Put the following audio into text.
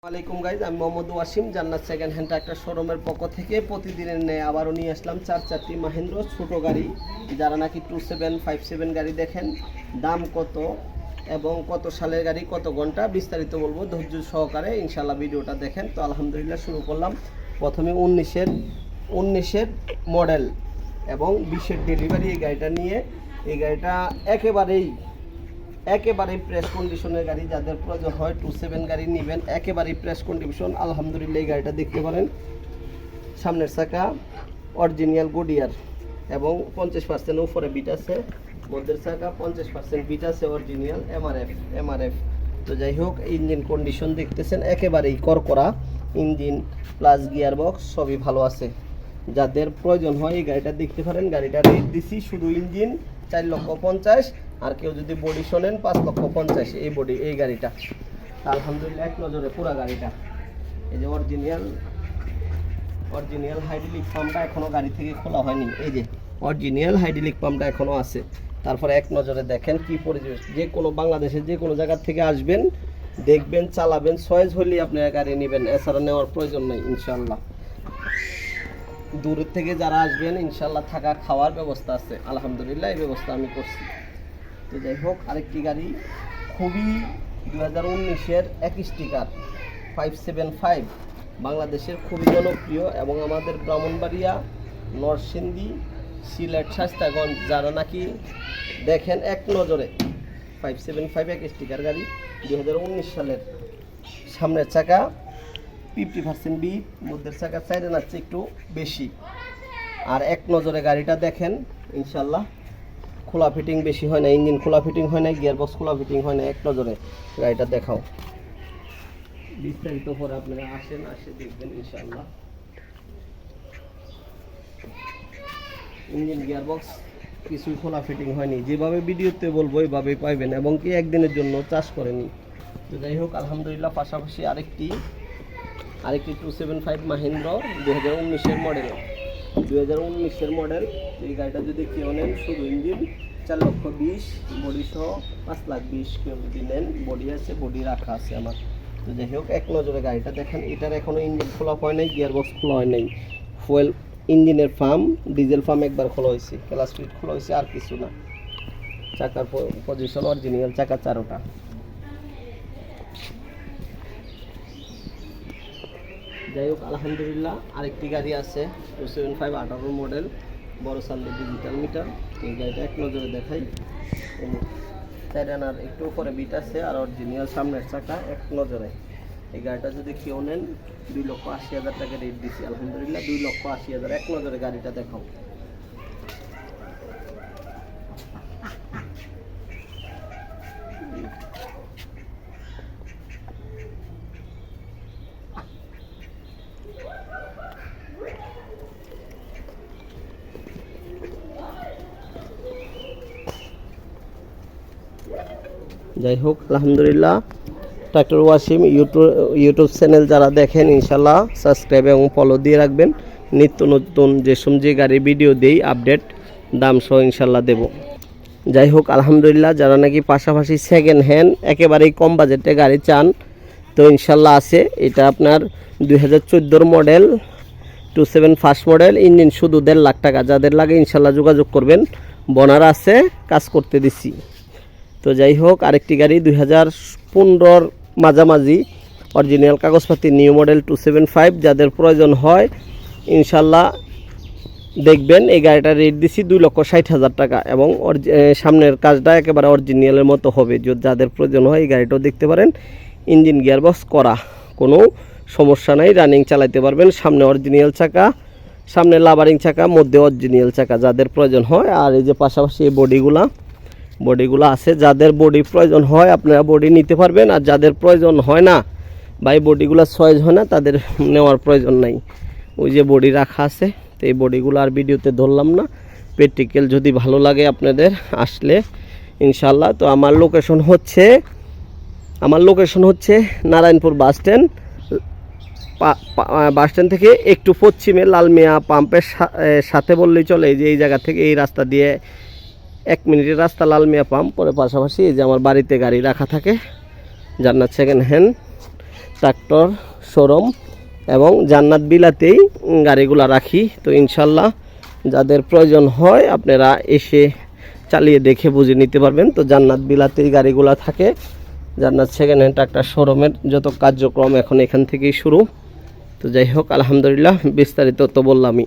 আসসালামাইকুম গাইজ, আমি মোহাম্মদ ওয়াসিম জান্নাত সেকেন্ড হ্যান্ড ট্রাক্টর শোরুমের পক্ষ থেকে প্রতিদিনের ন্যায় আবারও নিয়ে আসলাম চারটি মাহিন্দ্র ছোটো গাড়ি। যারা নাকি 2757 গাড়ি দেখেন, দাম কত এবং কত সালের গাড়ি, কত ঘন্টা, বিস্তারিত বলবো, ধৈর্য সহকারে ইনশাল্লাহ ভিডিওটা দেখেন। তো আলহামদুলিল্লাহ শুরু করলাম। প্রথমে 19-এর মডেল এবং 20-এর ডেলিভারি এই গাড়িটা নিয়ে। এই গাড়িটা একেবারেই প্রেস কন্ডিশনের গাড়ি। যাদের প্রয়োজন হয় 27 গাড়ি নেবেন, একেবারেই প্রেস কন্ডিশন। আলহামদুলিল্লাহ এই গাড়িটা দেখতে পারেন, সামনের চাকা অরিজিনাল গুডিয়ার এবং 50% উপরে বিট আছে, মধ্যের চাকা 50% বিট আছে, অরিজিনাল এমআরএফ। তো যাই হোক, ইঞ্জিন কন্ডিশন দেখতেছেন একেবারেই করকরা, ইঞ্জিন প্লাস গিয়ার বক্স সবই ভালো আছে। যাদের প্রয়োজন হয় এই গাড়িটা দেখতে পারেন। গাড়িটা রেট দিছি শুধু ইঞ্জিন 4,50,000, আর কেউ যদি বডি শোনেন 5,50,000। এই গাড়িটা আলহামদুলিল্লাহ এক নজরে পুরা গাড়িটা। এই যে অরিজিনাল হাইড্রোলিক পাম্পটা এখনো গাড়ি থেকে খোলা হয়নি। এই যে অরিজিনাল হাইড্রোলিক পাম্পটা এখনো আছে। তারপরে এক নজরে দেখেন কি পরিবেশ। যে কোনো বাংলাদেশের যে কোনো জায়গা থেকে আসবেন, দেখবেন, চালাবেন, চয়েস হলেই আপনারা গাড়ি নেবেন, এছাড়া নেওয়ার প্রয়োজন নেই ইনশাল্লাহ। দূরের থেকে যারা আসবেন ইনশাল্লাহ থাকা খাওয়ার ব্যবস্থা আছে, আলহামদুলিল্লাহ এই ব্যবস্থা আমি করছি। তো যাই হোক, আরেকটি গাড়ি খুবই 2019-এর এক স্টিকার 575, বাংলাদেশের খুবই জনপ্রিয় এবং আমাদের ব্রাহ্মণবাড়িয়া, নরসিংদী, সিলেট, শাস্তাগঞ্জ যারা নাকি দেখেন এক নজরে 575 এক স্টিকার গাড়ি 2019 সালের। সামনের চাকা 50% বিট, মধ্যের চাকা সাইডে নাচ্ছে একটু বেশি। আর এক নজরে গাড়িটা দেখেন ইনশাল্লাহ, খোলা ফিটিং বেশি হয় না, ইঞ্জিন খোলা ফিটিং হয় না, গিয়ার বক্স খোলা ফিটিং হয় না। এক নজরে গাড়িটা দেখাও, বিস্তারিত পরে আপনারা আসে দেখবেন ইনশাল্লাহ। ইঞ্জিন গিয়ার বক্স কিছুই খোলা ফিটিং হয়নি, যেভাবে ভিডিওতে বলবো ওইভাবেই পাইবেন, এবং কি একদিনের জন্য চাষ করেনি। তো যাই হোক আলহামদুলিল্লাহ, পাশাপাশি আরেকটি 275 মাহিন্দ্র 2019-এর মডেল। এই গাড়িটা যদি কেউ নেন, শুধু ইঞ্জিন 4,20,000, বডি সহ 5,20,000। কেউ যদি নেন, বডি আছে, বডি রাখা আছে আমার। তো যাই হোক, এক নজরে গাড়িটা দেখেন। এটার এখনও ইঞ্জিন খোলা হয় নাই, গিয়ার বক্স খোলা হয় নাই, ফুয়েল ইঞ্জিনের পাম্প, ডিজেল পাম্প একবার খোলা হয়েছে, ক্লাস ফিট খোলা হয়েছে, আর কিছু না। চাকার পজিশন অরিজিনাল, চাকা 4টা। যাই হোক আলহামদুলিল্লাহ, আরেকটি গাড়ি আছে 275 18 মডেল, বড় সামনে ডিজিটাল মিটার। এই গাড়িটা এক নজরে দেখাই। 4 আনার একটু উপরে বিট আছে, আর অরিজিনাল সামনের চাকা এক নজরে। এই গাড়িটা যদি কেউ নেন 2,80,000 টাকা রেট দিচ্ছি, আলহামদুলিল্লাহ 2,80,000। এক নজরে গাড়িটা দেখাও। যাই হোক আলহামদুলিল্লাহ, ট্রাক্টর ওয়াসিম ইউটিউব চ্যানেল যারা দেখেন ইনশাল্লাহ সাবস্ক্রাইব এবং ফলো দিয়ে রাখবেন। নিত্য নতুন যে গাড়ির ভিডিও দেই, আপডেট দাম সহ ইনশাল্লাহ দেব। যাই হোক আলহামদুলিল্লাহ, যারা নাকি পাশাপাশি সেকেন্ড হ্যান্ড একেবারেই কম বাজেটে গাড়ি চান, তো ইনশাল্লাহ আছে। এটা আপনার 2014 মডেল 27 ফার্স্ট মডেল, ইঞ্জিন শুধু 1.5 লাখ টাকা। যাদের লাগে ইনশাল্লাহ যোগাযোগ করবেন, বনার আছে, কাজ করতে দিছি। তো যাই হোক, আরেকটি গাড়ি 2015 মাঝামাঝি, অরিজিনাল কাগজপাতি, নিউ মডেল 275। যাদের প্রয়োজন হয় ইনশাল্লাহ দেখবেন। এই গাড়িটার রেট দিছি 2,60,000 টাকা, এবং সামনের কাজটা একেবারে অরিজিনালের মতো হবে। যাদের প্রয়োজন হয় এই গাড়িটাও দেখতে পারেন। ইঞ্জিন গিয়ারবক্স করা, কোনো সমস্যা নাই, রানিং চালাতে পারবেন। সামনে অরিজিনাল চাকা, সামনে লাভারিং চাকা, মধ্যে অরিজিনাল চাকা, যাদের প্রয়োজন হয়। আর এই যে পাশাপাশি এই বডিগুলো আছে, যাদের বডি প্রয়োজন হয় আপনারা বডি নিতে পারবেন। আর যাদের প্রয়োজন হয় না, ভাই বডিগুলো চয়েস হয় না, তাদের নেওয়ার প্রয়োজন নাই। ওই যে বডি রাখা আছে। তো এই বডিগুলো আর ভিডিওতে ধরলাম না। প্র্যাকটিক্যাল যদি ভালো লাগে আপনাদের আসলে ইনশাল্লাহ। তো আমার লোকেশন হচ্ছে নারায়ণপুর বাস স্ট্যান্ড থেকে একটু পশ্চিমে লালমিয়া পাম্পের সাথে বললেই চলে। এই যে এই জায়গা থেকে এই রাস্তা দিয়ে 1 মিনিটের রাস্তা লালমিয়া পাম্প। পরে পাশাপাশি এই যে আমার বাড়িতে গাড়ি রাখা থাকে, জান্নাত সেকেন্ড হ্যান্ড। ট্রাক্টর শোরুম এবং জান্নাত বিলাতেই গাড়িগুলো রাখি। তো ইনশাল্লাহ যাদের প্রয়োজন হয় আপনারা এসে চালিয়ে দেখে বুঝে নিতে পারবেন। তো জান্নাত বিলাতেই গাড়িগুলো থাকে। জান্নাত সেকেন্ড হ্যান্ড ট্রাক্টর শোরুমের যত কার্যক্রম এখন এখান থেকেই শুরু। তো যাই হোক, আলহামদুলিল্লাহ বিস্তারিত তো বললামই।